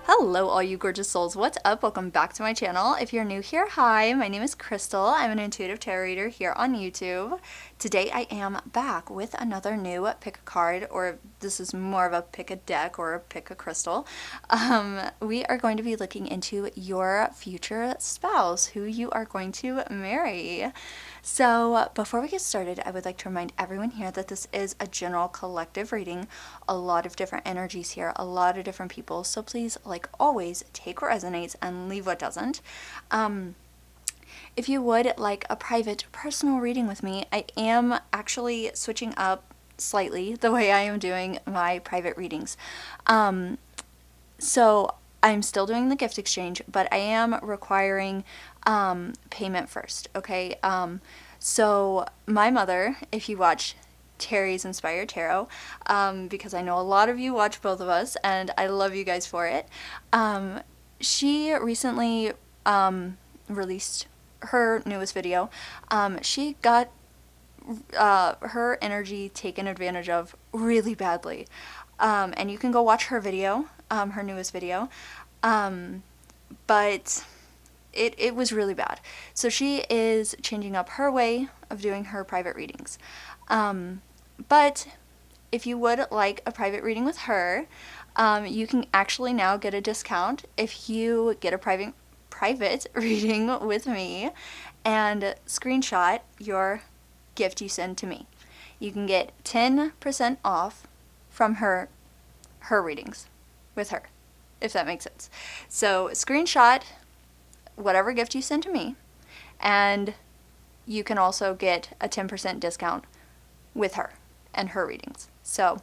Hello all you gorgeous souls, what's up? Welcome back to my channel. If you're new here, hi, my name is Crystal. I'm an intuitive tarot reader here on YouTube. Today I am back with another new pick a card, or this is more of a pick a deck or a pick a crystal. We are going to be looking into your future spouse, who you are going to marry. So before we get started, I would like to remind everyone here that this is a general collective reading, a lot of different energies here, a lot of different people, so please, like always, take what resonates and leave what doesn't. If you would like a private personal reading with me, I am actually switching up slightly the way I am doing my private readings. So I'm still doing the gift exchange, but I am requiring payment first, okay? So my mother, if you watch Terry's Inspired Tarot, because I know a lot of you watch both of us, and I love you guys for it, she recently released her newest video. She got her energy taken advantage of really badly. And you can go watch her video, her newest video. But it was really bad. So she is changing up her way of doing her private readings. But if you would like a private reading with her, you can actually now get a discount if you get a private reading with me and screenshot your gift you send to me. You can get 10% off from her readings with her, if that makes sense. So screenshot whatever gift you send to me, and you can also get a 10% discount with her and her readings. So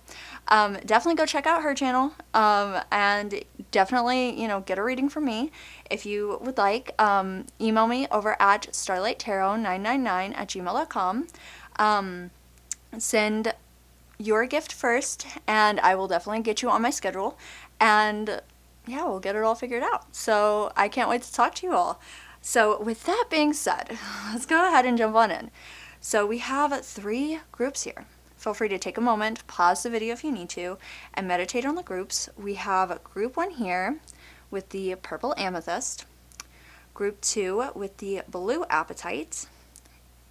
definitely go check out her channel, and definitely, get a reading from me. If you would like, email me over at starlighttarot999@gmail.com. Send your gift first, and I will definitely get you on my schedule, and yeah, we'll get it all figured out. So I can't wait to talk to you all. So with that being said, let's go ahead and jump on in. So we have 3 groups here. Feel free to take a moment, pause the video if you need to, and meditate on the groups. We have group 1 here with the purple amethyst, group 2 with the blue apatite,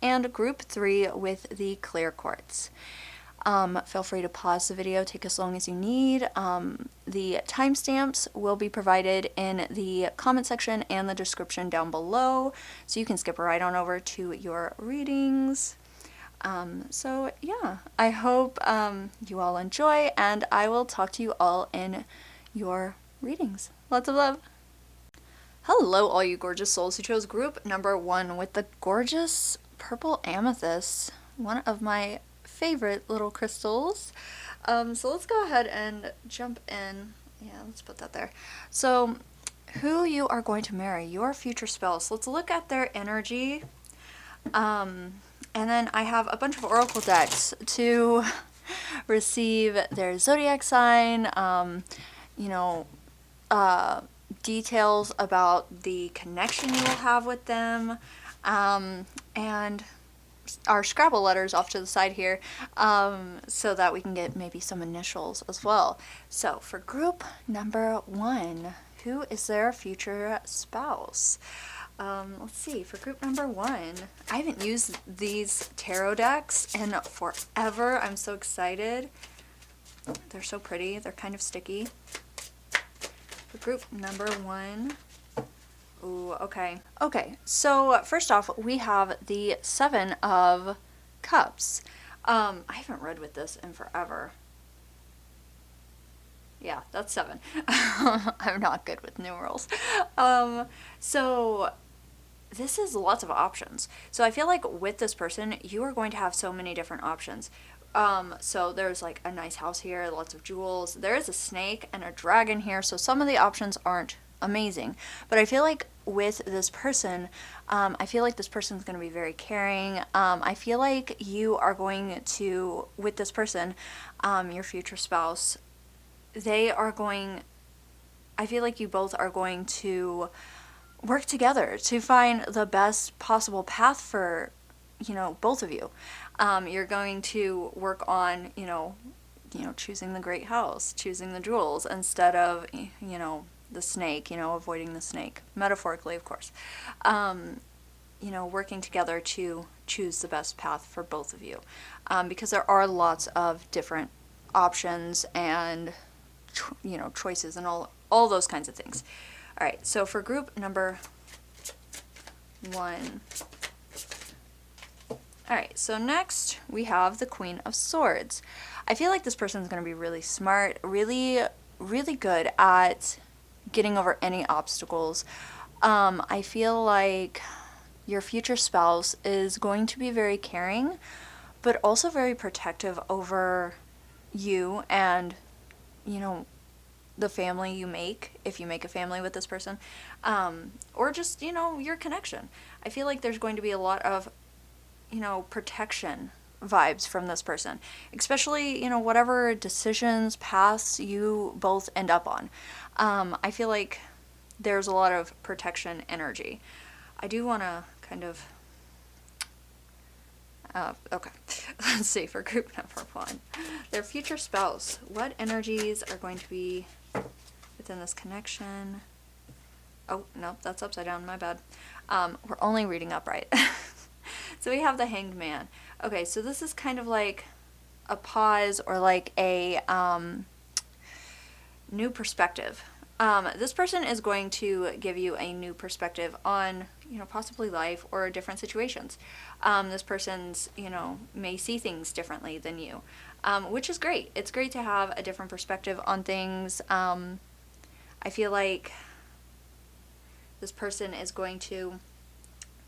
and group 3 with the clear quartz. Feel free to pause the video, take as long as you need. The timestamps will be provided in the comment section and the description down below, so you can skip right on over to your readings. So yeah, I hope you all enjoy, and I will talk to you all in your readings. Lots of love. Hello all you gorgeous souls who chose group number 1 with the gorgeous purple amethyst, one of my favorite little crystals. So let's go ahead and jump in. Yeah, let's put that there. So who you are going to marry, your future spouse. Let's look at their energy. And then I have a bunch of oracle decks to receive their zodiac sign, details about the connection you will have with them, and our Scrabble letters off to the side here, so that we can get maybe some initials as well. So for group number 1, who is their future spouse? Let's see, for group number 1, I haven't used these tarot decks in forever. I'm so excited. They're so pretty. They're kind of sticky. For group number 1, ooh, okay. Okay, so first off, we have the 7 of Cups. I haven't read with this in forever. Yeah, that's 7. I'm not good with numerals. So this is lots of options. So I feel like with this person, you are going to have so many different options. So there's like a nice house here, lots of jewels. There is a snake and a dragon here, so some of the options aren't amazing. But I feel like with this person, I feel like this person's going to be very caring. I feel like you are going to, with this person, your future spouse, I feel like you both are going to work together to find the best possible path for, both of you. You're going to work on, choosing the great house, choosing the jewels instead of, the snake, avoiding the snake, metaphorically, of course. Working together to choose the best path for both of you. Because there are lots of different options and, choices and all those kinds of things. All right, so for group number 1. Alright, so next we have the Queen of Swords. I feel like this person is going to be really smart, really, really good at getting over any obstacles. I feel like your future spouse is going to be very caring, but also very protective over you and, the family you make, if you make a family with this person, or just, your connection. I feel like there's going to be a lot of protection vibes from this person, especially, whatever decisions, paths you both end up on. I feel like there's a lot of protection energy. I do want to kind of, okay, let's see, for group number 1, their future spouse, what energies are going to be within this connection? Oh, no, that's upside down, my bad. We're only reading upright. So we have the Hanged Man. Okay, so this is kind of like a pause or like a new perspective. This person is going to give you a new perspective on, possibly life or different situations. This person's, may see things differently than you, which is great. It's great to have a different perspective on things. I feel like this person is going to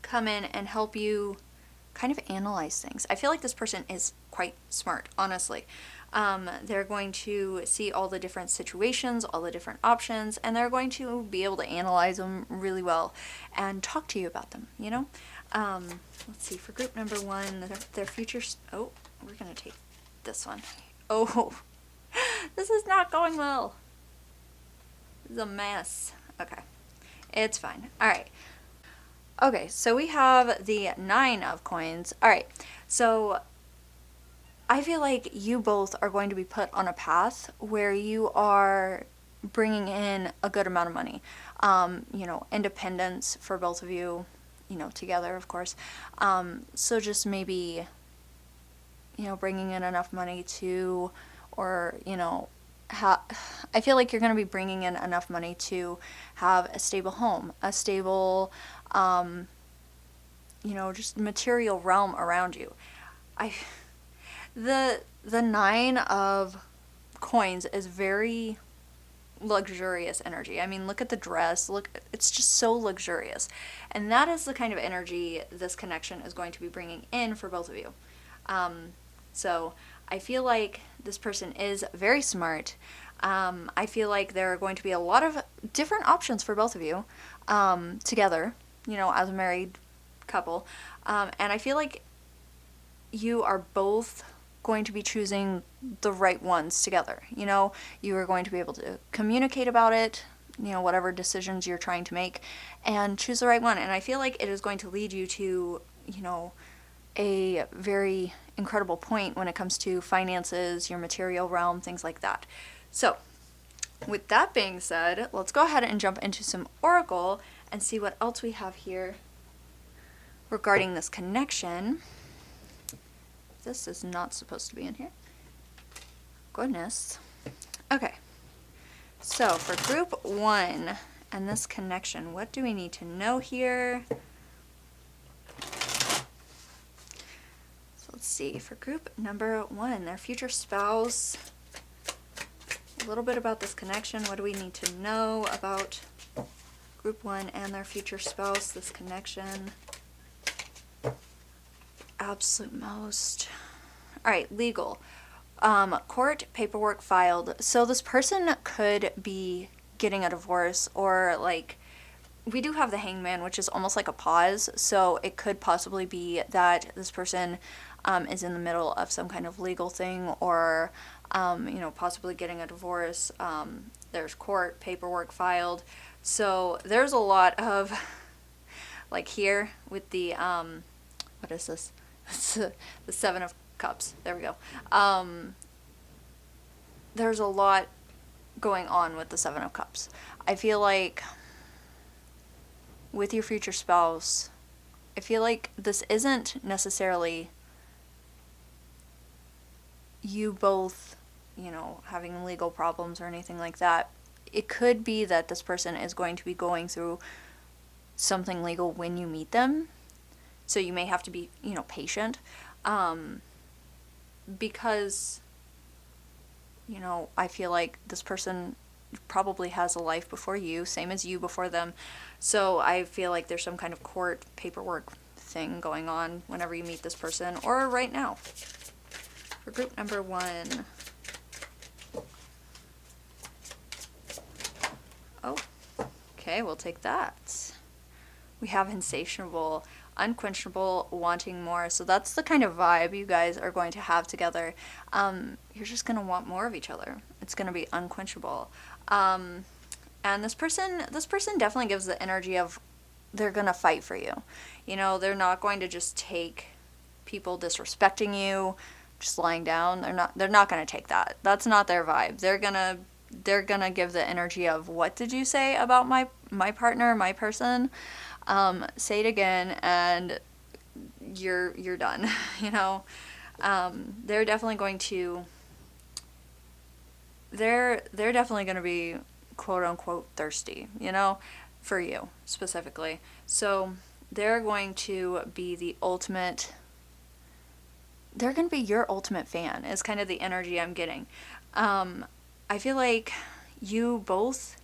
come in and help you kind of analyze things. I feel like this person is quite smart, honestly. They're going to see all the different situations, all the different options, and they're going to be able to analyze them really well and talk to you about them, Let's see, for group number 1, their future... Oh, we're going to take this one. Oh, this is not going well. This is a mess. Okay, it's fine. All right. Okay, so we have the 9 of coins. All right, so I feel like you both are going to be put on a path where you are bringing in a good amount of money. Independence for both of you, together, of course. So just maybe, bringing in enough money to, or, I feel like you're going to be bringing in enough money to have a stable home, a stable, just material realm around you. The 9 of coins is very luxurious energy. I mean, look at the dress. Look, it's just so luxurious. And that is the kind of energy this connection is going to be bringing in for both of you. So I feel like this person is very smart. I feel like there are going to be a lot of different options for both of you together, as a married couple. And I feel like you are both going to be choosing the right ones together. You are going to be able to communicate about it, whatever decisions you're trying to make, and choose the right one. And I feel like it is going to lead you to, a very incredible point when it comes to finances, your material realm, things like that. So, with that being said, let's go ahead and jump into some Oracle and see what else we have here regarding this connection. This is not supposed to be in here. Goodness. Okay. So, for group 1 and this connection, what do we need to know here? Let's see, for group number 1, their future spouse, a little bit about this connection. What do we need to know about group 1 and their future spouse, this connection? Absolute most. All right, legal. Court paperwork filed. So this person could be getting a divorce, or we do have the Hangman, which is almost like a pause. So it could possibly be that this person is in the middle of some kind of legal thing, or, possibly getting a divorce. There's court paperwork filed. So there's a lot of, here with the, what is this? It's the 7 of Cups. There we go. there's a lot going on with the Seven of Cups. I feel like with your future spouse, I feel like this isn't necessarily you both, having legal problems or anything like that. It could be that this person is going to be going through something legal when you meet them. So you may have to be, patient. Because, I feel like this person probably has a life before you, same as you before them. So I feel like there's some kind of court paperwork thing going on whenever you meet this person, or right now. For group number 1. Oh, okay, we'll take that. We have insatiable, unquenchable, wanting more. So that's the kind of vibe you guys are going to have together. You're just going to want more of each other. It's going to be unquenchable. And this person definitely gives the energy of they're going to fight for you. They're not going to just take people disrespecting you, just lying down. They're not going to take that. That's not their vibe. They're going to give the energy of, what did you say about my partner, my person? Say it again and you're done. They're definitely going to be quote unquote thirsty, for you specifically. So they're going to be they're going to be your ultimate fan, is kind of the energy I'm getting. I feel like you both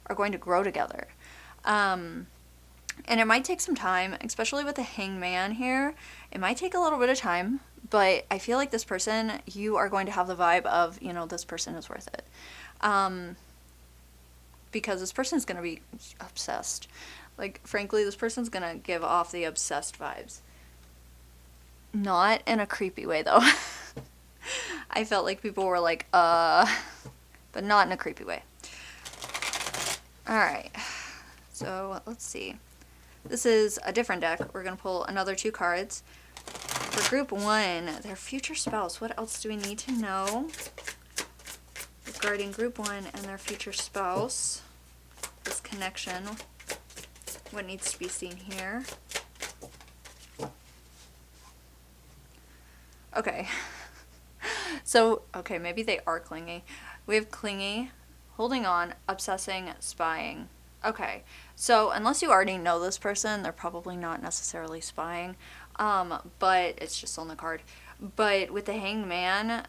are going to grow together. And it might take some time, especially with the hangman here. It might take a little bit of time, but I feel like this person, you are going to have the vibe of, this person is worth it. Because this person's going to be obsessed. Like, frankly, this person's going to give off the obsessed vibes. Not in a creepy way, though. I felt like people were like, but not in a creepy way. Alright. So, let's see. This is a different deck. We're going to pull another 2 cards. For group 1, their future spouse. What else do we need to know regarding group 1 and their future spouse? This connection. What needs to be seen here? Okay. So, maybe they are clingy. We have clingy, holding on, obsessing, spying. Okay, so unless you already know this person, they're probably not necessarily spying, but it's just on the card. But with the hangman,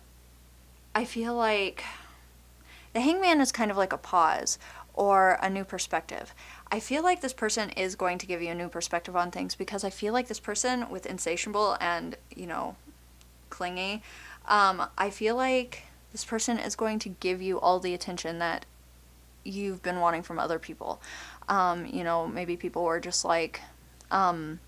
I feel like the hangman is kind of like a pause or a new perspective. I feel like this person is going to give you a new perspective on things, because I feel like this person with insatiable and, clingy, I feel like this person is going to give you all the attention that you've been wanting from other people. Maybe people were just like, like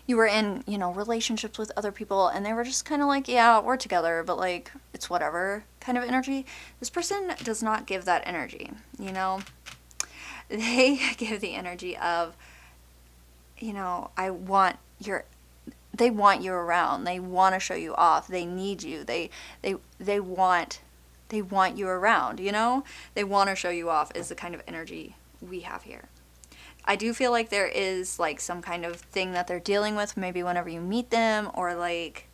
you were in, relationships with other people and they were just kind of like, yeah, we're together, but like, it's whatever kind of energy. This person does not give that energy, They give the energy of, they want you around. They want to show you off. They need you. They want you around, They want to show you off is the kind of energy we have here. I do feel like there is like some kind of thing that they're dealing with maybe whenever you meet them, or like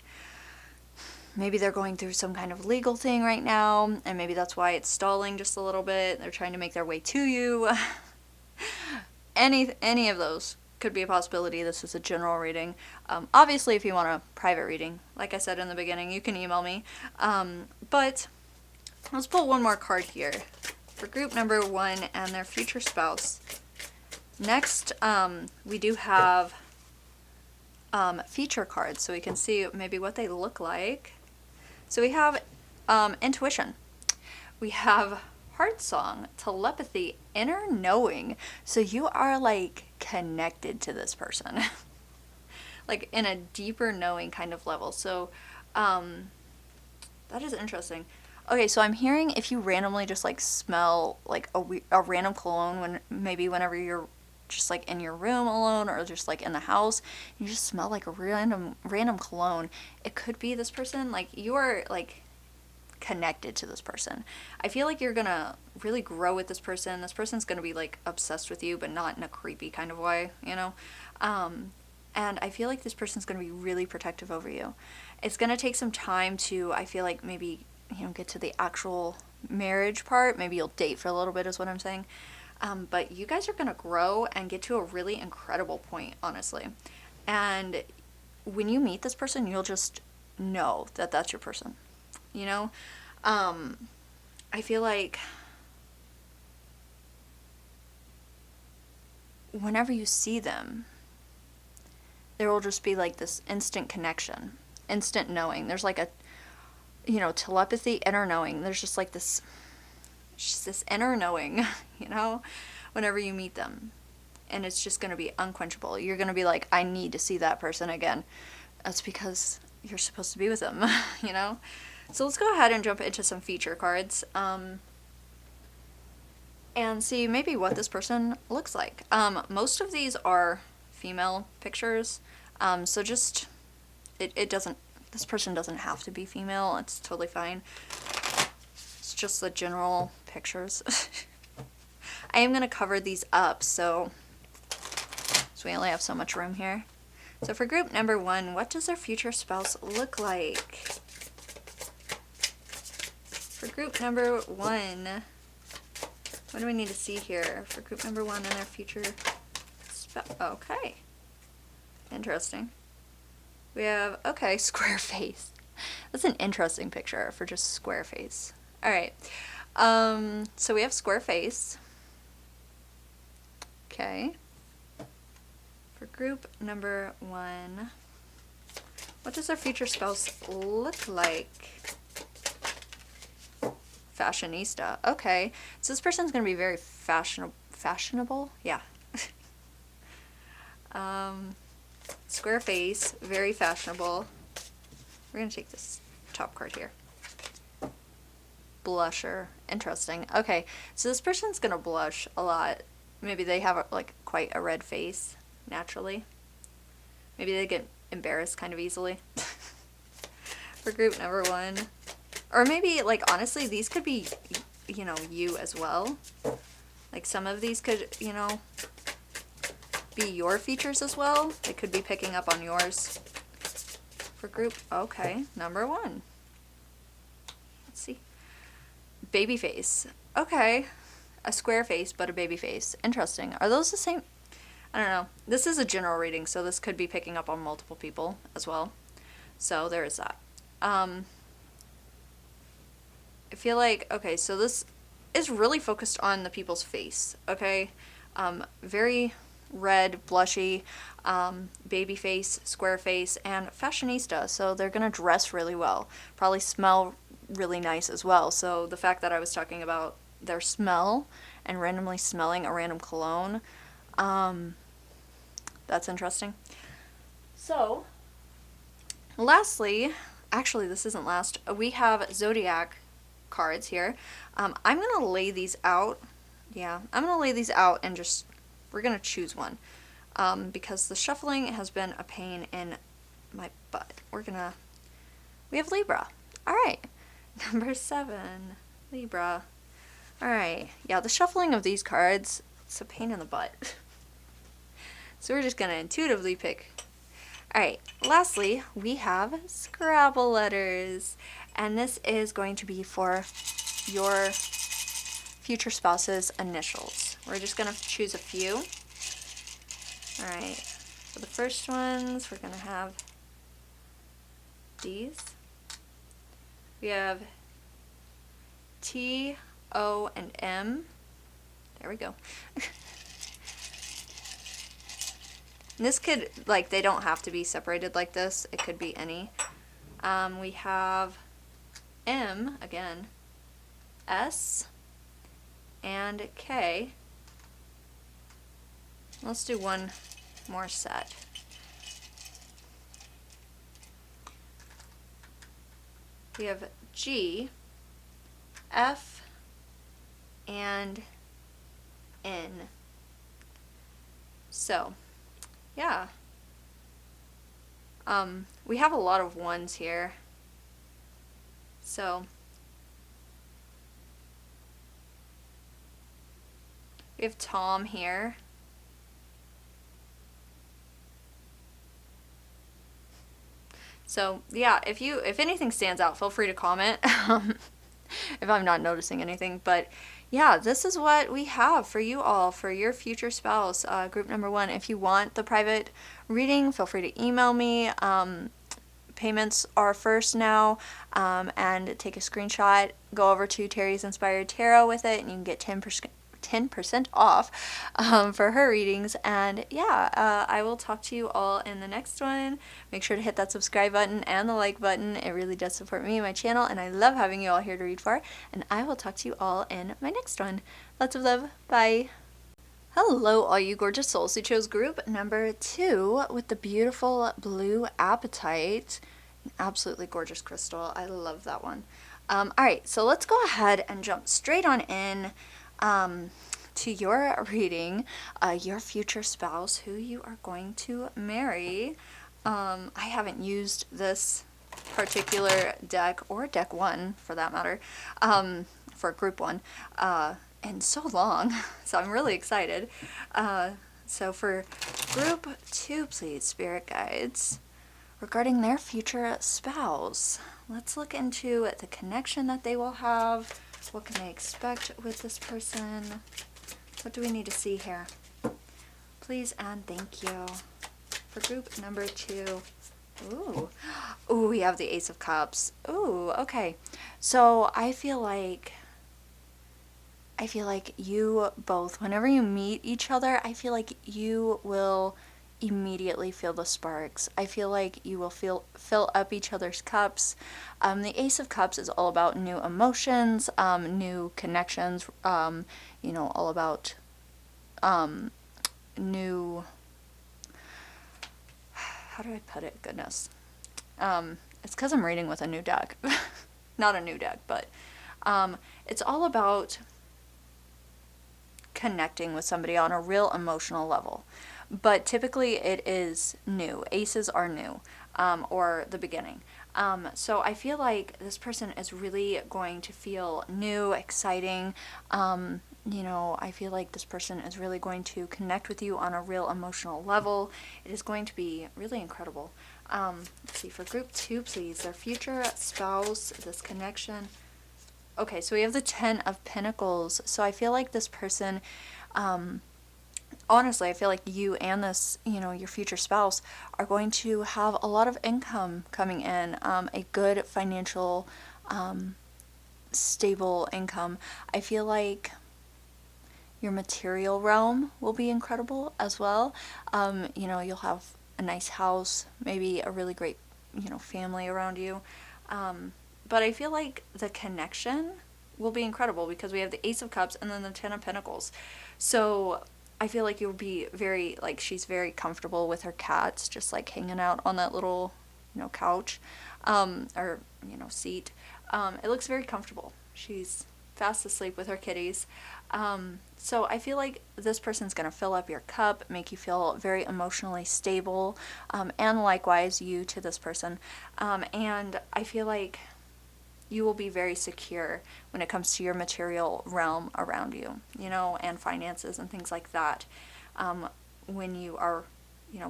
maybe they're going through some kind of legal thing right now, and maybe that's why it's stalling just a little bit. They're trying to make their way to you. Any of those could be a possibility. This is a general reading. Obviously, if you want a private reading, like I said in the beginning, you can email me. But let's pull one more card here for group number 1 and their future spouse. Next, we do have feature cards, so we can see maybe what they look like. So we have intuition. We have heart song, telepathy, inner knowing. So you are like connected to this person. Like in a deeper knowing kind of level. So that is interesting. Okay, so I'm hearing if you randomly just like smell like a random cologne whenever you're just like in your room alone or just like in the house, you just smell like a random cologne, it could be this person. Like you are like connected to this person. I feel like you're gonna really grow with this person. This person's gonna be like obsessed with you, but not in a creepy kind of way, you know? And I feel like this person's gonna be really protective over you. It's gonna take some time to, I feel like, maybe, you know, get to the actual marriage part. Maybe you'll date for a little bit is what I'm saying. But you guys are gonna grow and get to a really incredible point, honestly. And when you meet this person, you'll just know that that's your person. You know, I feel like whenever you see them, there will just be like this instant connection, instant knowing. There's like a, you know, telepathy, inner knowing. There's just like this, just this inner knowing, you know, whenever you meet them. And it's just going to be unquenchable. You're going to be like, I need to see that person again. That's because you're supposed to be with them, you know? So let's go ahead and jump into some feature cards and see maybe what this person looks like. Most of these are female pictures, so just, it doesn't, this person doesn't have to be female, it's totally fine. It's just the general pictures. I am going to cover these up, so we only have so much room here. So for group number 1, what does their future spouse look like? For group number 1, what do we need to see here? For group number 1 and their future spouse. Okay. Interesting. We have, okay, square face. That's an interesting picture for just square face. Alright. So we have square face. Okay. For group number 1, what does their future spouse look like? Fashionista. Okay. So this person's going to be very fashionable? Yeah. Square face, very fashionable. We're going to take this top card here. Blusher. Interesting. Okay. So this person's going to blush a lot. Maybe they have like quite a red face naturally. Maybe they get embarrassed kind of easily. For group number 1. Or maybe, like, honestly, these could be, you know, you as well. Like, some of these could, you know, be your features as well. They could be picking up on yours. For group, okay, number 1. Let's see. Baby face. Okay. A square face, but a baby face. Interesting. Are those the same? I don't know. This is a general reading, so this could be picking up on multiple people as well. So, there is that. I feel like, okay, so this is really focused on the people's face, okay? Very red, blushy, baby face, square face, and fashionista, so they're gonna dress really well. Probably smell really nice as well, so the fact that I was talking about their smell and randomly smelling a random cologne, that's interesting. So, lastly, actually this isn't last, we have zodiac cards here. I'm going to lay these out. Yeah, I'm going to lay these out and just, we're going to choose one. Because the shuffling has been a pain in my butt. We have Libra. Alright. Number 7, Libra. Alright. Yeah, the shuffling of these cards, it's a pain in the butt. So we're just going to intuitively pick. Alright, lastly, we have Scrabble letters. And this is going to be for your future spouse's initials. We're just going to choose a few. Alright, for the first ones, we're going to have these. We have T, O, and M. There we go. And this could, like, they don't have to be separated like this. It could be any. We have M, again, S, and K. Let's do one more set. We have G, F, and N. So, yeah. We have a lot of ones here. So, we have Tom here. So, yeah, if anything stands out, feel free to comment. If I'm not noticing anything. But yeah, this is what we have for you all, for your future spouse. Group number 1. If you want the private reading, feel free to email me. Payments are first now, and take a screenshot. Go over to Terry's Inspired Tarot with it, and you can get 10% off for her readings. And yeah, I will talk to you all in the next one. Make sure to hit that subscribe button and the like button. It really does support me and my channel, and I love having you all here to read for. And I will talk to you all in my next one. Lots of love. Bye. Hello, all you gorgeous souls who chose group number 2 with the beautiful blue apatite. An absolutely gorgeous crystal. I love that one. Alright, so let's go ahead and jump straight on in to your reading, your future spouse, who you are going to marry. I haven't used this particular deck, or deck 1 for that matter, for group 1, in so long, so I'm really excited. So for group 2, please, spirit guides, regarding their future spouse. Let's look into the connection that they will have. What can they expect with this person? What do we need to see here? Please and thank you. For group number 2. Ooh, we have the Ace of Cups. Ooh, okay. So I feel like you both, whenever you meet each other, I feel like you will immediately feel the sparks. I feel like you will fill up each other's cups. The Ace of Cups is all about new emotions, new connections, all about new, how do I put it? Goodness. It's because I'm reading with a new deck. Not a new deck, but it's all about connecting with somebody on a real emotional level. But typically it is new. Aces are new, or the beginning. So I feel like this person is really going to feel new, exciting. I feel like this person is really going to connect with you on a real emotional level. It is going to be really incredible. Let's see, for group 2, please, their future spouse, this connection. Okay, so we have the 10 of Pentacles. So I feel like this person, honestly, I feel like you and this, your future spouse are going to have a lot of income coming in, a good financial, stable income. I feel like your material realm will be incredible as well. You'll have a nice house, maybe a really great, family around you. But I feel like the connection will be incredible because we have the Ace of Cups and then the 10 of Pentacles. So I feel like you'll be she's very comfortable with her cats, just like hanging out on that little, couch, or, seat. It looks very comfortable. She's fast asleep with her kitties. So I feel like this person's going to fill up your cup, make you feel very emotionally stable, and likewise you to this person. And I feel like you will be very secure when it comes to your material realm around you, and finances and things like that. When you are,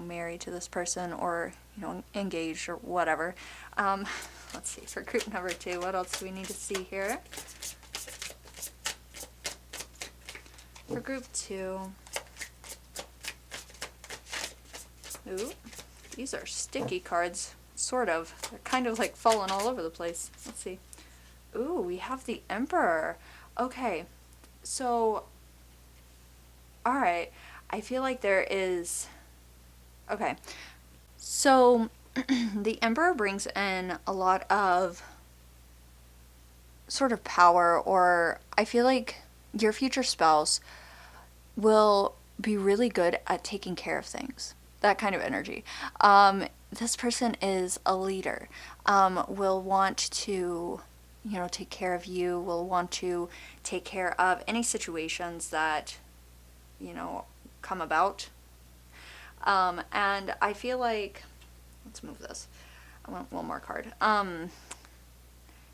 married to this person or, engaged or whatever. Let's see, for group number 2, what else do we need to see here? For group 2, ooh, these are sticky cards, sort of. They're kind of like falling all over the place. Let's see. Ooh, we have the Emperor. Okay, so, alright, I feel like there is, okay, so the Emperor brings in a lot of sort of power, or I feel like your future spouse will be really good at taking care of things. That kind of energy. This person is a leader, will want to, take care of you, will want to take care of any situations that, come about And I feel like, let's move this. I want one more card.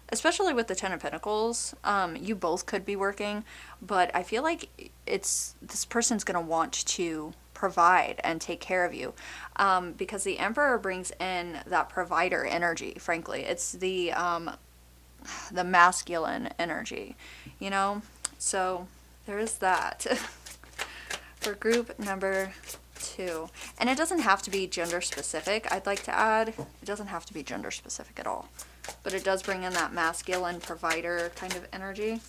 Especially with the Ten of Pentacles, you both could be working, but I feel like this person's going to want to provide and take care of you, because the Emperor brings in that provider energy. Frankly, it's the masculine energy, you know. So there is that for group number 2, and it doesn't have to be gender specific. I'd like to add, it doesn't have to be gender specific at all. But it does bring in that masculine provider kind of energy.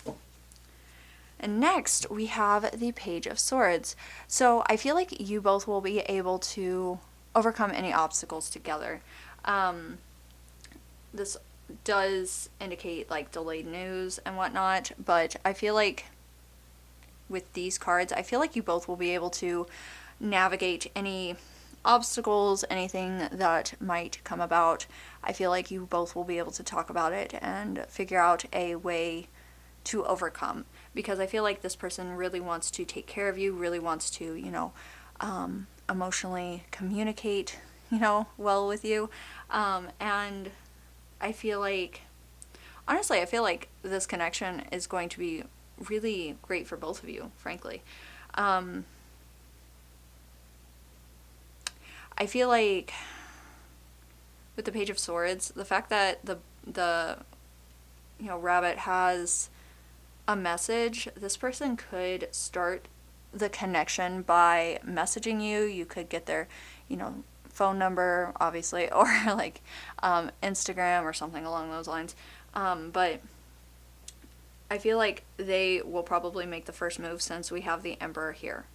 And next, we have the Page of Swords. So I feel like you both will be able to overcome any obstacles together. This does indicate like delayed news and whatnot, but I feel like with these cards, I feel like you both will be able to navigate any obstacles, anything that might come about. I feel like you both will be able to talk about it and figure out a way to overcome, because I feel like this person really wants to take care of you, really wants to, you know, emotionally communicate, you know, well with you. And I feel like, honestly, I feel like this connection is going to be really great for both of you, frankly. I feel like with the Page of Swords, the fact that the you know, rabbit has a message, this person could start the connection by messaging you. You could get their, you know, phone number, obviously, or like Instagram or something along those lines. But I feel like they will probably make the first move since we have the Emperor here.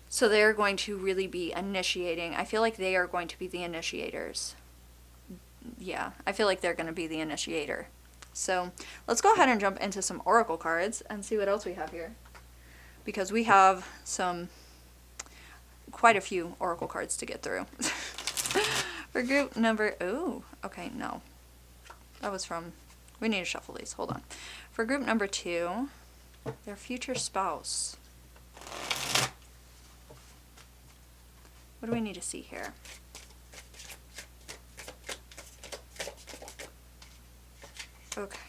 So they're going to really be initiating. I feel like they are going to be the initiators. Yeah, I feel like they're going to be the initiator. So let's go ahead and jump into some oracle cards and see what else we have here, because we have quite a few oracle cards to get through. For group number, okay, no. That was from, we need to shuffle these, hold on. For group number 2, their future spouse. What do we need to see here? Okay.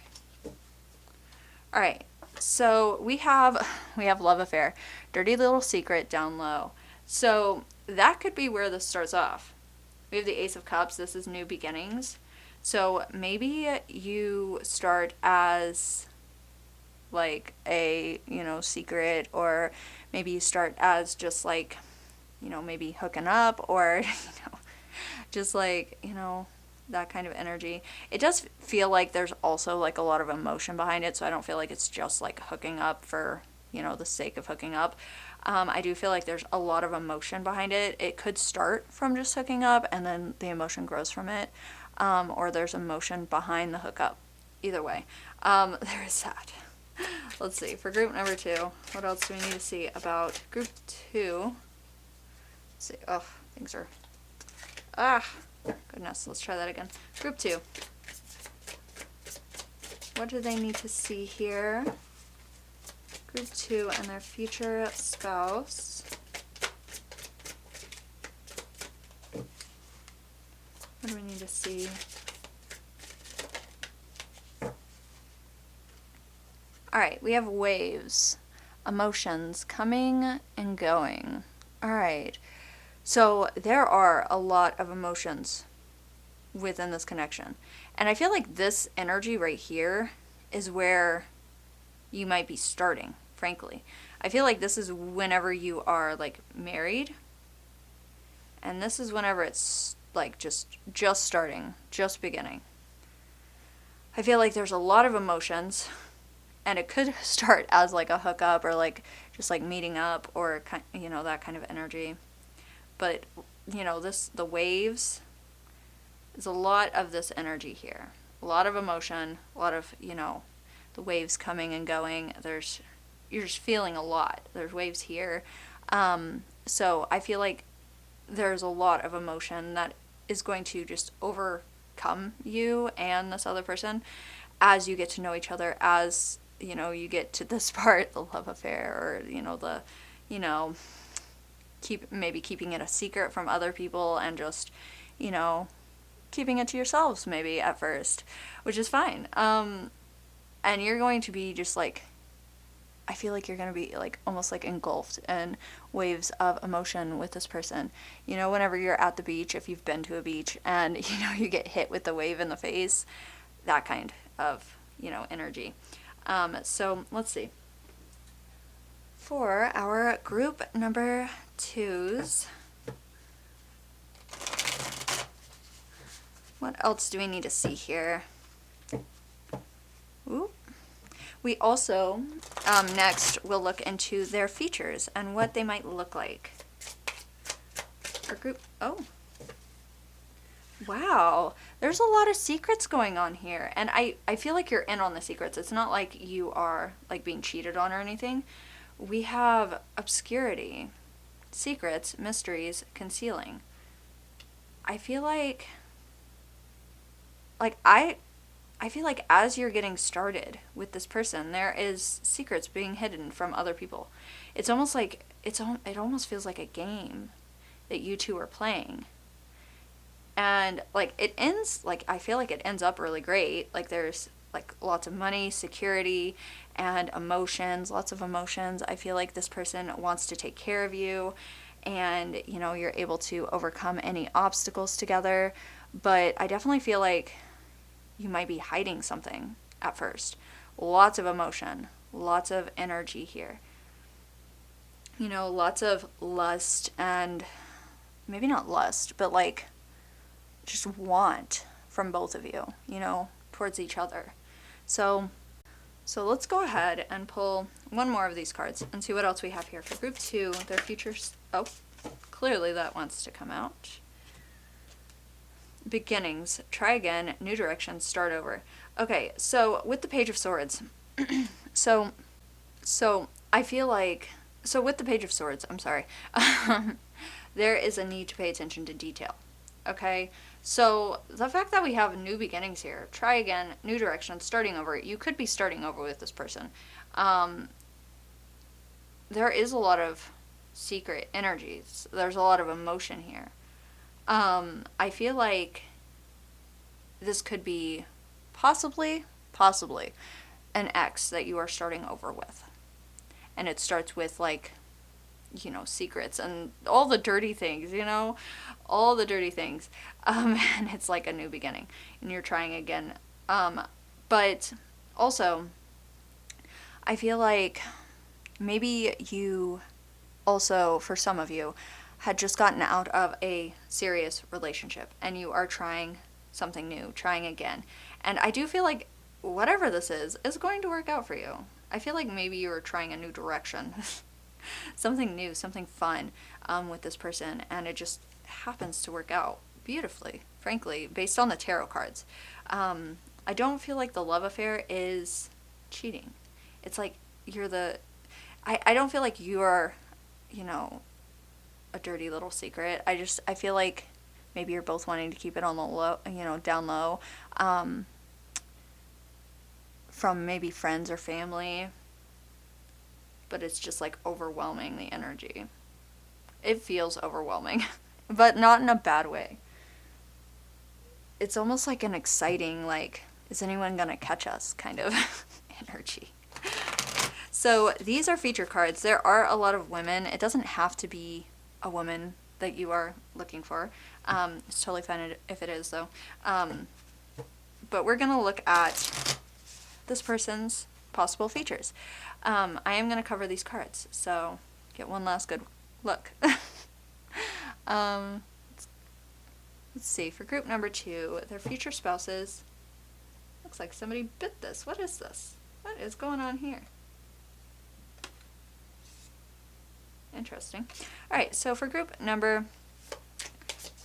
All right. So we have love affair, dirty little secret down low. So that could be where this starts off. We have the Ace of Cups. This is new beginnings. So maybe you start as like a, you know, secret, or maybe you start as just like, you know, maybe hooking up, or, you know, just like, you know, that kind of energy. It does feel like there's also like a lot of emotion behind it, so I don't feel like it's just like hooking up for, you know, the sake of hooking up. I do feel like there's a lot of emotion behind it. It could start from just hooking up and then the emotion grows from it, or there's emotion behind the hookup. Either way, there is that. Let's see, for group number 2, what else do we need to see about group 2? See, oh, things are, goodness, let's try that again. Group 2. What do they need to see here? Group 2 and their future spouse. What do we need to see? Alright, we have waves, emotions coming and going. Alright. So there are a lot of emotions within this connection. And I feel like this energy right here is where you might be starting, frankly. I feel like this is whenever you are like married. And this is whenever it's like just starting, just beginning. I feel like there's a lot of emotions, and it could start as like a hookup, or like just like meeting up, or, you know, that kind of energy. But, you know, the waves, there's a lot of this energy here. A lot of emotion, a lot of, you know, the waves coming and going. You're just feeling a lot. There's waves here. So I feel like there's a lot of emotion that is going to just overcome you and this other person as you get to know each other, as, you know, you get to this part, the love affair, or, you know, maybe keeping it a secret from other people and just, you know, keeping it to yourselves maybe at first, which is fine. And you're going to be just like, I feel like you're going to be like almost like engulfed in waves of emotion with this person. You know, whenever you're at the beach, if you've been to a beach and, you know, you get hit with the wave in the face, that kind of, you know, energy. So let's see. For our group number 2s, what else do we need to see here? Ooh. We also, next, will look into their features and what they might look like. Our group, oh. Wow, there's a lot of secrets going on here. And I feel like you're in on the secrets. It's not like you are, like, being cheated on or anything. We have obscurity, secrets, mysteries, concealing. I feel like I feel like as you're getting started with this person, there is secrets being hidden from other people. It's almost like, it almost feels like a game that you two are playing. And, like, it ends, like, I feel like it ends up really great. Like, there's, like, lots of money, security, and emotions, lots of emotions. I feel like this person wants to take care of you, and, you know, you're able to overcome any obstacles together. But I definitely feel like you might be hiding something at first. Lots of emotion, lots of energy here. You know, lots of lust, and maybe not lust, but like just want from both of you, you know, towards each other. So let's go ahead and pull one more of these cards and see what else we have here for group 2, their futures. Oh, clearly that wants to come out. Beginnings, try again, new direction, start over. Okay, so with the Page of Swords, so I feel like, so with the Page of Swords, I'm sorry, there is a need to pay attention to detail. Okay, so the fact that we have new beginnings here, try again, new direction, starting over, you could be starting over with this person. There is a lot of secret energies. There's a lot of emotion here. I feel like this could be possibly an ex that you are starting over with. And it starts with, like, you know, secrets and all the dirty things, you know, all the dirty things. And it's like a new beginning and you're trying again. But also, I feel like maybe you also, for some of you, had just gotten out of a serious relationship and you are trying something new, trying again. And I do feel like whatever this is going to work out for you. I feel like maybe you were trying a new direction, something new, something fun with this person, and it just happens to work out beautifully, frankly, based on the tarot cards. I don't feel like the love affair is cheating. It's like I don't feel like you're, you know, a dirty little secret. I feel like maybe you're both wanting to keep it on the low, you know, down low, from maybe friends or family, but it's just like overwhelming, the energy. It feels overwhelming, but not in a bad way. It's almost like an exciting, like, is anyone gonna catch us kind of energy. So these are feature cards. There are a lot of women. It doesn't have to be a woman that you are looking for. It's totally fine if it is, though. But we're going to look at this person's possible features. I am going to cover these cards, so get one last good look. Let's see. For group number 2, their future spouses. Looks like somebody bit this. What is this? What is going on here? Interesting. Alright, so for group number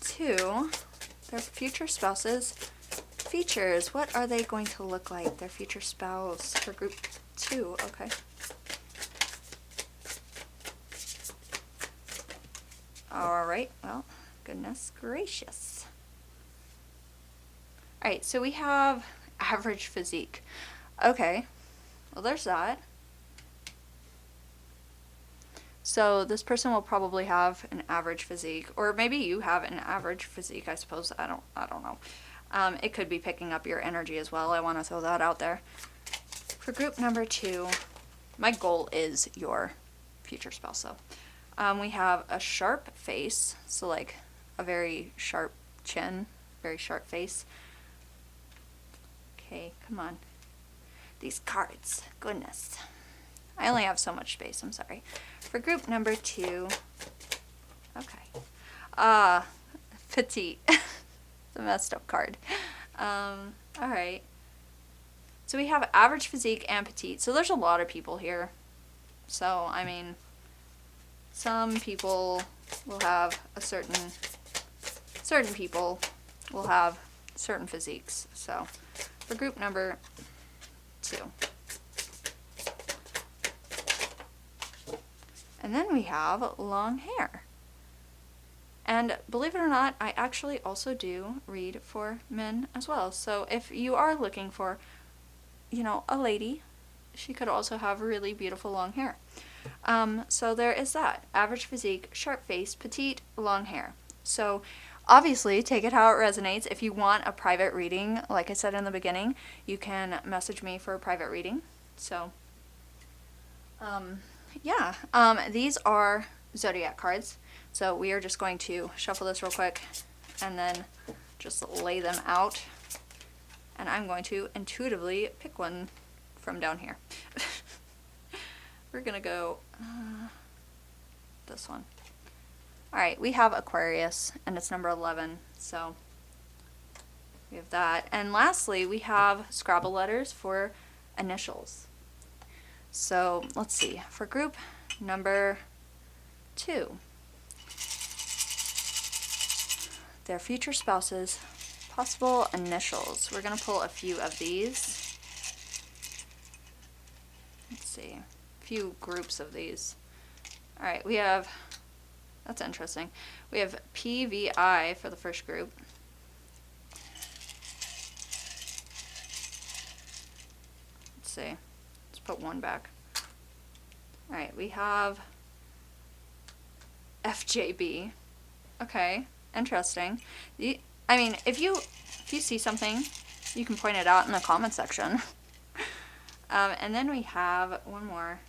2, their future spouses' features. What are they going to look like? Their future spouse for group 2. Okay. Alright, well, goodness gracious. Alright, so we have average physique. Okay, well, there's that. So this person will probably have an average physique, or maybe you have an average physique, I suppose. I don't know. It could be picking up your energy as well. I want to throw that out there. For group number 2, my goal is your future spouse, though. We have a sharp face, so like a very sharp chin, very sharp face. Okay, come on. These cards, goodness. I only have so much space, I'm sorry. For group number 2, okay. Petite. It's a messed up card. Alright. So we have average physique and petite. So there's a lot of people here. So, I mean, some people will have certain people will have certain physiques. So, for group number 2. And then we have long hair. And believe it or not, I actually also do read for men as well. So if you are looking for, a lady, she could also have really beautiful long hair. So there is that. Average physique, sharp face, petite, long hair. So obviously, take it how it resonates. If you want a private reading, like I said in the beginning, you can message me for a private reading. So, yeah, these are zodiac cards. So we are just going to shuffle this real quick and then just lay them out. And I'm going to intuitively pick one from down here. We're going to go this one. Alright, we have Aquarius, and it's number 11. So we have that. And lastly, we have Scrabble letters for initials. So let's see. For group number 2. Their future spouses, possible initials. We're going to pull a few of these. Let's see. A few groups of these. Alright, we have, that's interesting. We have PVI for the first group. Let's see. Let's put one back. Alright, we have FJB. Okay. Interesting. I mean, if you see something, you can point it out in the comment section. And then we have one more.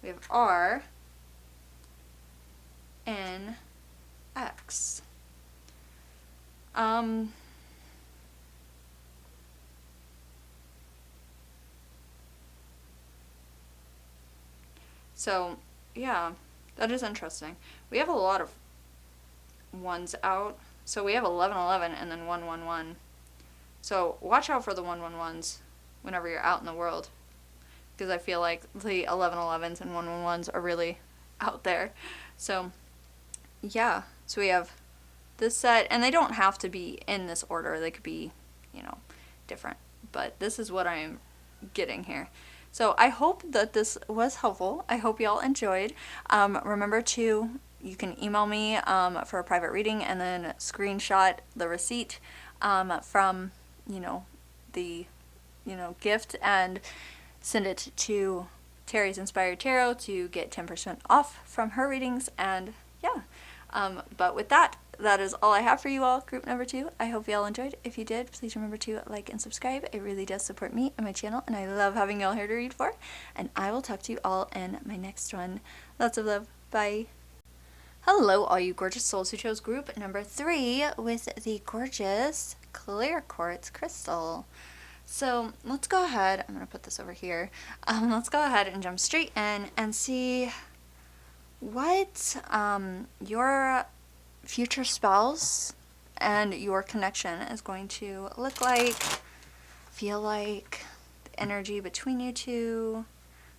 We have R N X. So yeah, that is interesting. We have a lot of ones out. So we have 1111 and then 111. So watch out for the 111s whenever you're out in the world, because I feel like the 1111s and 111s are really out there. So yeah, so we have this set, and they don't have to be in this order. They could be, different. But this is what I'm getting here. So I hope that this was helpful. I hope y'all enjoyed. Remember to you can email me for a private reading and then screenshot the receipt from, the, gift and send it to Terry's Inspired Tarot to get 10% off from her readings. And yeah, but with that, that is all I have for you all, group number 2. I hope y'all enjoyed. If you did, please remember to like and subscribe. It really does support me and my channel, and I love having y'all here to read for. And I will talk to you all in my next one. Lots of love. Bye. Hello, all you gorgeous souls who chose group number 3 with the gorgeous clear quartz crystal. So let's go ahead. I'm going to put this over here. Let's go ahead and jump straight in and see what your future spouse and your connection is going to look like, feel like, the energy between you two.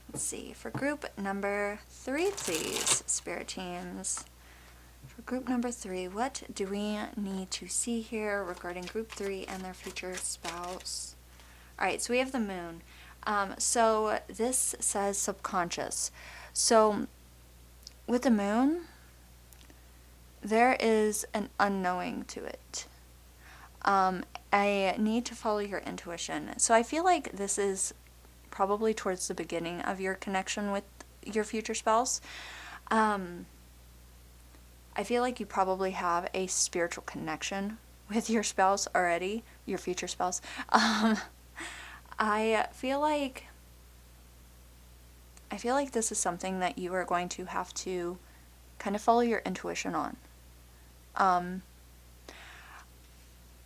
Let's see. For group number 3, please, spirit teams. For group number 3, what do we need to see here regarding group 3 and their future spouse? Alright, so we have the moon. So this says subconscious. So with the moon, there is an unknowing to it. I need to follow your intuition. So I feel like this is probably towards the beginning of your connection with your future spouse. Um, I feel like you probably have a spiritual connection with your spouse already, your future spouse. Um, I feel like this is something that you are going to have to kind of follow your intuition on. Um,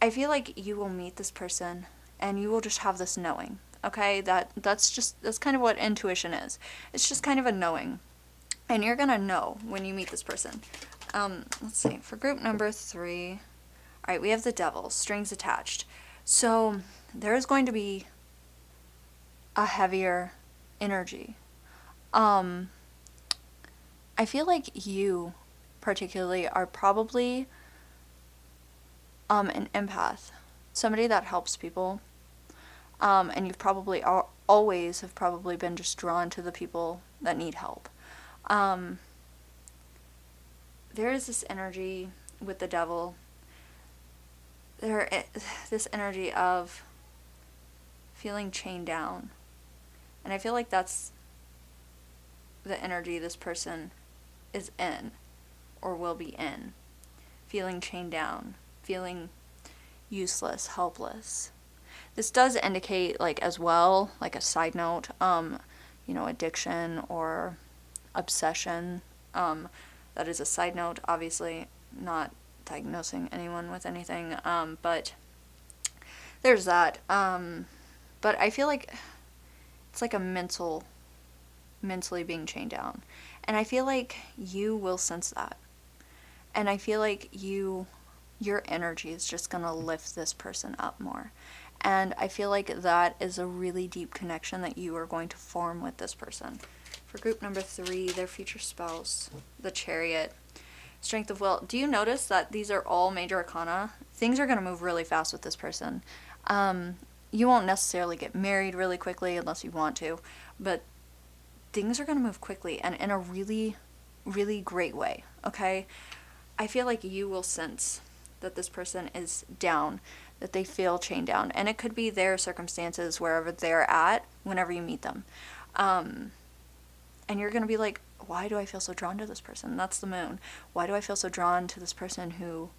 I feel like you will meet this person and you will just have this knowing. Okay, that's kind of what intuition is. It's just kind of a knowing. And you're gonna know when you meet this person. Let's see, for group number 3, alright, we have the devil, strings attached. So there is going to be a heavier energy. I feel like you particularly are probably an empath, somebody that helps people. And you've probably always have probably been just drawn to the people that need help. There is this energy with the devil. This energy of feeling chained down. And I feel like that's the energy this person is in or will be in. Feeling chained down, feeling useless, helpless. This does indicate, like, as well, like a side note, addiction or obsession. That is a side note, obviously, not diagnosing anyone with anything, but there's that. But I feel like it's like a mentally being chained down. And I feel like you will sense that. And I feel like your energy is just going to lift this person up more. And I feel like that is a really deep connection that you are going to form with this person. For group number 3, their future spouse, the Chariot, Strength of Will. Do you notice that these are all major arcana? Things are going to move really fast with this person. You won't necessarily get married really quickly unless you want to, but things are going to move quickly and in a really, really great way, okay? I feel like you will sense that this person is down, that they feel chained down, and it could be their circumstances wherever they're at whenever you meet them. And you're going to be like, why do I feel so drawn to this person? That's the moon. Why do I feel so drawn to this person who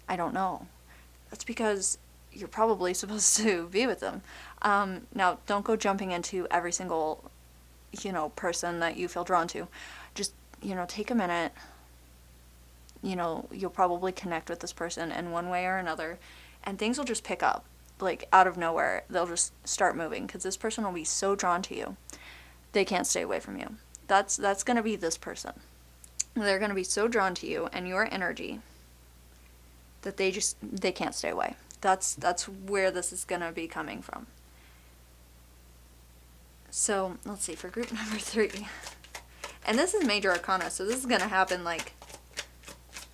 I don't know? That's because you're probably supposed to be with them. Now, don't go jumping into every single, person that you feel drawn to. Just, take a minute. You'll probably connect with this person in one way or another, and things will just pick up, like, out of nowhere. They'll just start moving, because this person will be so drawn to you, they can't stay away from you. That's going to be this person. They're going to be so drawn to you and your energy that they can't stay away. That's where this is going to be coming from. So, let's see, for group number 3. And this is major arcana, so this is going to happen, like,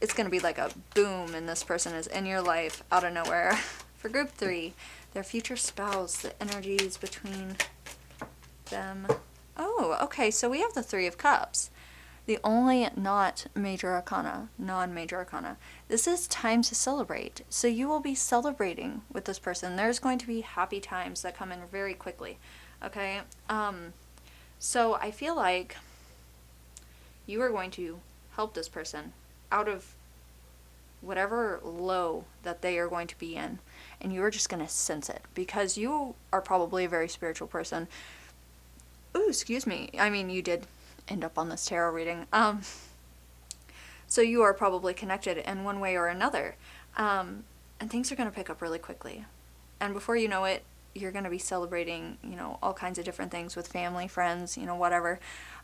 it's going to be like a boom, and this person is in your life out of nowhere. For group 3, their future spouse, the energies between them. Oh, okay, so we have the 3 of Cups. The only non-major arcana. This is time to celebrate. So you will be celebrating with this person. There's going to be happy times that come in very quickly. Okay? So I feel like you are going to help this person out of whatever low that they are going to be in. And you are just going to sense it. Because you are probably a very spiritual person. Ooh, excuse me. I mean, you did end up on this tarot reading. So you are probably connected in one way or another. And things are going to pick up really quickly. And before you know it, you're going to be celebrating, all kinds of different things with family, friends, whatever.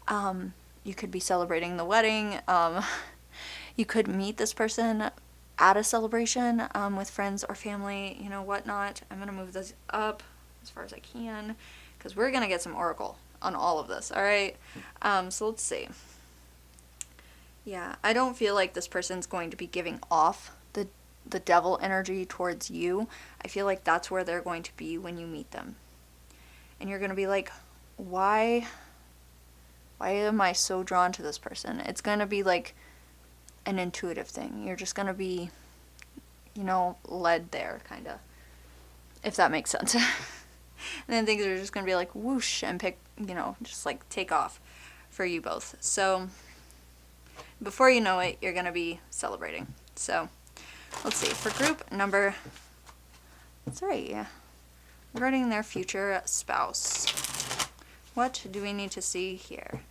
You could be celebrating the wedding. You could meet this person at a celebration with friends or family, whatnot. I'm going to move this up as far as I can, because we're going to get some oracle on all of this, alright? So let's see. Yeah, I don't feel like this person's going to be giving off the devil energy towards you. I feel like that's where they're going to be when you meet them. And you're going to be like, why am I so drawn to this person? It's going to be like an intuitive thing. You're just going to be, led there, kind of. If that makes sense. And then things are just going to be like whoosh and just like take off for you both. So Before you know it, you're going to be celebrating. So, let's see. For group number 3, regarding their future spouse, what do we need to see here?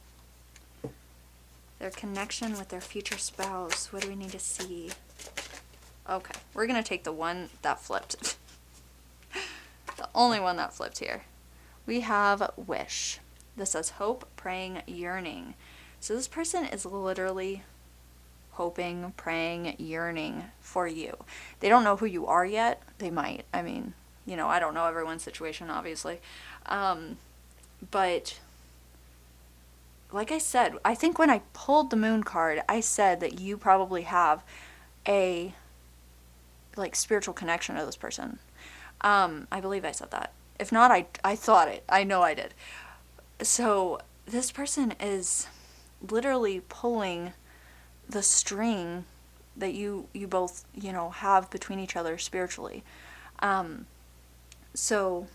Their connection with their future spouse. What do we need to see? Okay, we're going to take the one that flipped. The only one that flipped here. We have wish. This says hope, praying, yearning. So this person is literally hoping, praying, yearning for you. They don't know who you are yet. They might. I mean, I don't know everyone's situation, obviously. But like I said, I think when I pulled the moon card, I said that you probably have a spiritual connection to this person. I believe I said that. If not, I thought it. I know I did. So this person is literally pulling the string that you both, have between each other spiritually. So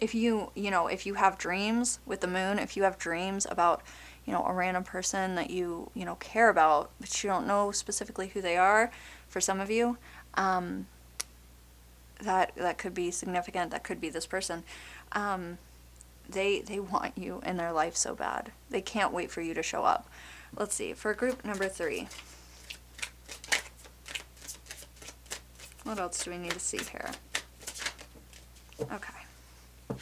if if you have dreams with the moon, if you have dreams about, a random person that you care about, but you don't know specifically who they are, for some of you, that could be significant. That could be this person. They want you in their life so bad. They can't wait for you to show up. Let's see. For group number 3, what else do we need to see here? Okay. All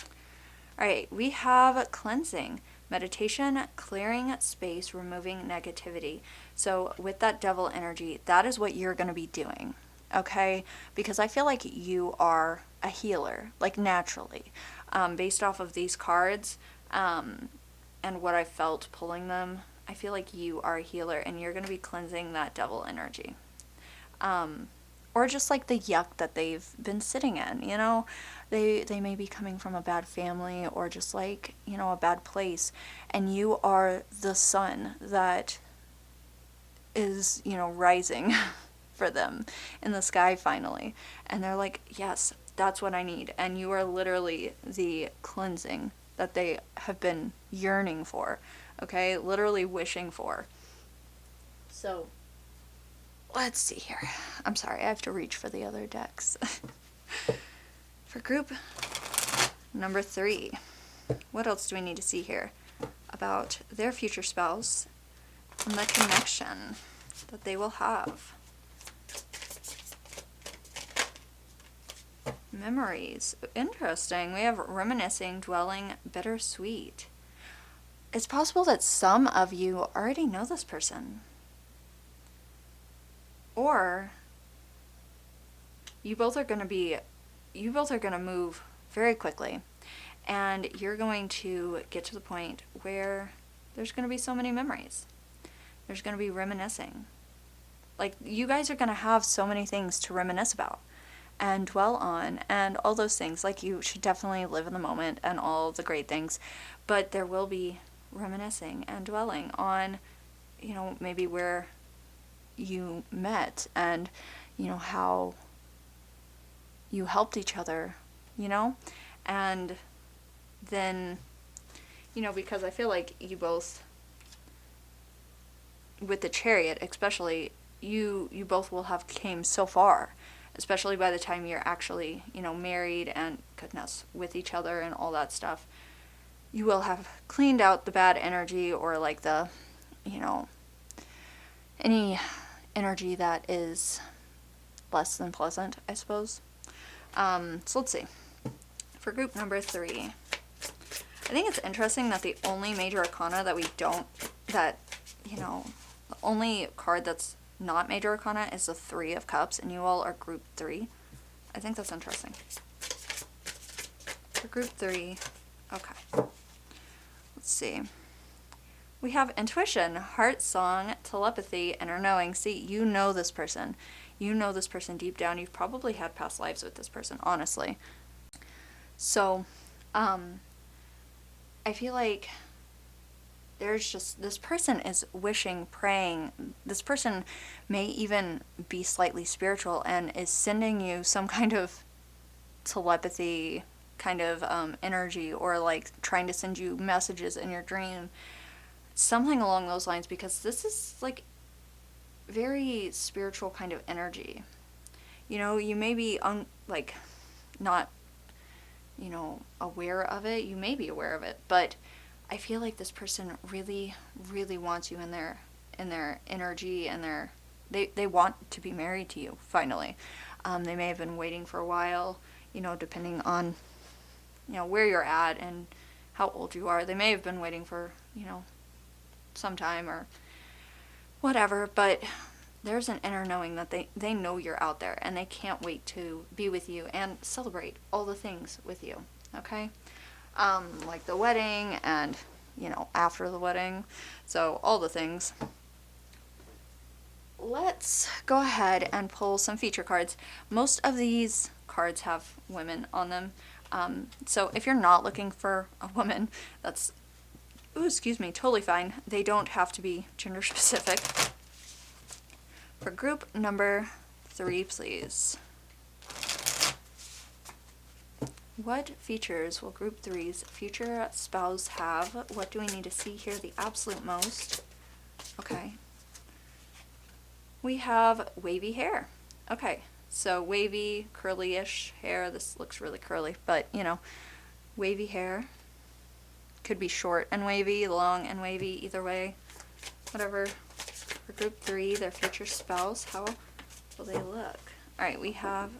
right. We have cleansing, meditation, clearing space, removing negativity. So with that devil energy, that is what you're going to be doing. Okay? Because I feel like you are a healer, naturally. Based off of these cards, and what I felt pulling them, I feel like you are a healer and you're going to be cleansing that devil energy. Or just the yuck that they've been sitting in, they may be coming from a bad family or just a bad place, and you are the sun that is, rising for them in the sky finally. And they're like, yes, that's what I need. And you are literally the cleansing that they have been yearning for, okay? Literally wishing for. So, let's see here. I'm sorry, I have to reach for the other decks. For group number 3, what else do we need to see here about their future spouse and the connection that they will have? Memories. Interesting. We have reminiscing, dwelling, bittersweet. It's possible that some of you already know this person. Or you both are going to move very quickly, and you're going to get to the point where there's going to be so many memories. There's going to be reminiscing. You guys are going to have so many things to reminisce about and dwell on and all those things. You should definitely live in the moment and all the great things, but there will be reminiscing and dwelling on, maybe where you met and, how you helped each other, and then, because I feel like you both, with the Chariot especially, you both will have came so far, especially by the time you're actually, married and, goodness, with each other and all that stuff. You will have cleaned out the bad energy or the, any energy that is less than pleasant, I suppose. So let's see. For group number 3, I think it's interesting that the only major arcana the only card that's not major arcana is the 3 of Cups, and you all are group 3. I think that's interesting. For group 3, okay. Let's see. We have intuition, heart song, telepathy, inner knowing. See, you know this person. You know this person deep down. You've probably had past lives with this person, honestly. So, I feel like there's just, this person is wishing, praying. This person may even be slightly spiritual and is sending you some kind of telepathy kind of energy, or trying to send you messages in your dream. Something along those lines, because this is very spiritual kind of energy. You know, you may be not, aware of it. You may be aware of it, but I feel like this person really, really wants you in their energy, and they want to be married to you finally. They may have been waiting for a while, depending on, where you're at and how old you are. They may have been waiting for, some time or whatever, but there's an inner knowing that they know you're out there, and they can't wait to be with you and celebrate all the things with you, okay? Like the wedding and, after the wedding. So all the things. Let's go ahead and pull some feature cards. Most of these cards have women on them. So if you're not looking for a woman, that's, totally fine. They don't have to be gender specific. For group number 3, please. What features will group 3's future spouse have? What do we need to see here? The absolute most. Okay. We have wavy hair. Okay, so wavy, curly-ish hair. This looks really curly, but, wavy hair. Could be short and wavy, long and wavy, either way. Whatever. For group 3, their future spouse, how will they look? Alright, we have...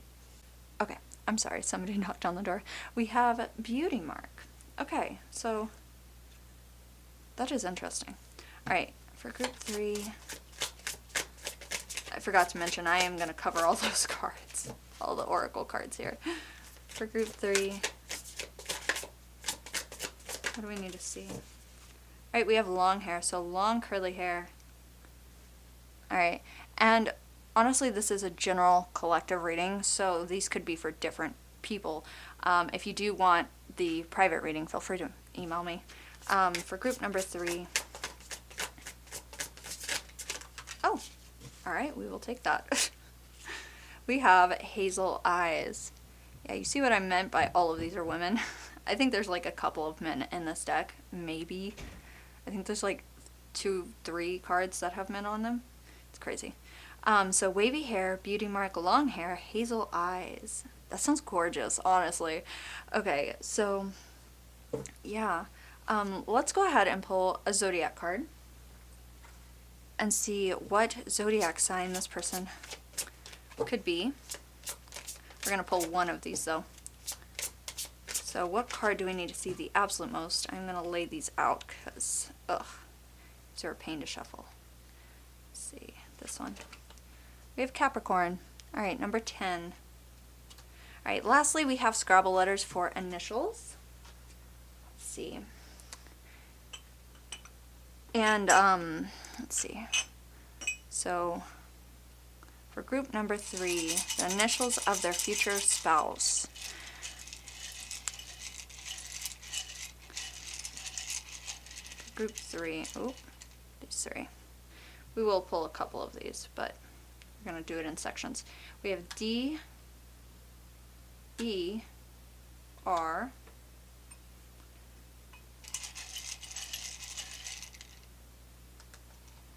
Okay, I'm sorry, somebody knocked on the door. We have beauty mark. Okay, so that is interesting. Alright, for group 3... I forgot to mention, I am going to cover all those cards. All the oracle cards here. For group 3, what do we need to see? Alright, we have long hair, so long curly hair. Alright, and honestly, this is a general collective reading, so these could be for different people. If you do want the private reading, feel free to email me. For group number 3, oh, alright, we will take that. We have hazel eyes. Yeah, you see what I meant by all of these are women? I think there's like a couple of men in this deck, maybe. I think there's like 2, 3 cards that have men on them. It's crazy. So wavy hair, beauty mark, long hair, hazel eyes. That sounds gorgeous, honestly. Okay, so yeah. Let's go ahead and pull a zodiac card and see what zodiac sign this person could be. We're going to pull one of these though. So what card do we need to see the absolute most? I'm going to lay these out because, these are a pain to shuffle. Let's see, this one. We have Capricorn. Alright, number 10. Alright, lastly we have Scrabble letters for initials. Let's see. And, let's see. So, for group number 3, the initials of their future spouse. Group 3, these 3. We will pull a couple of these, but we're going to do it in sections. We have D, E, R,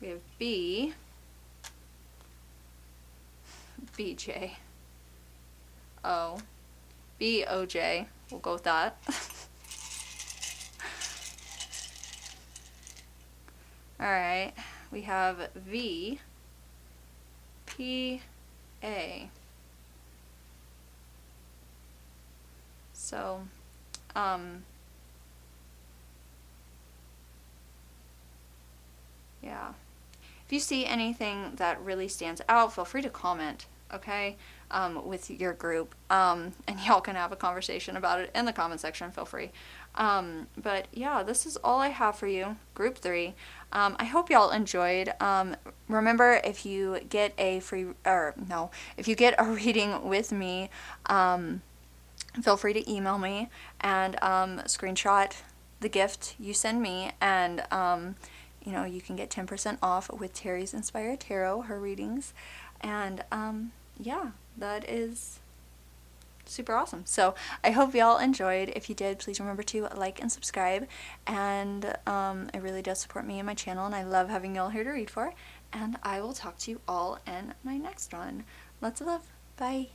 we have B, BJ, O, BOJ, we'll go with that. Alright, we have V, P, A. So, yeah. If you see anything that really stands out, feel free to comment, okay, with your group, and y'all can have a conversation about it in the comment section, feel free. But yeah, this is all I have for you, group 3. I hope y'all enjoyed. Remember, if you get a if you get a reading with me, feel free to email me and screenshot the gift you send me, and you can get 10% off with Terry's Inspired Tarot, her readings, and yeah, that is super awesome. So I hope y'all enjoyed. If you did, please remember to like and subscribe, and it really does support me and my channel, and I love having y'all here to read for. and I will talk to you all in my next one. Lots of love. Bye.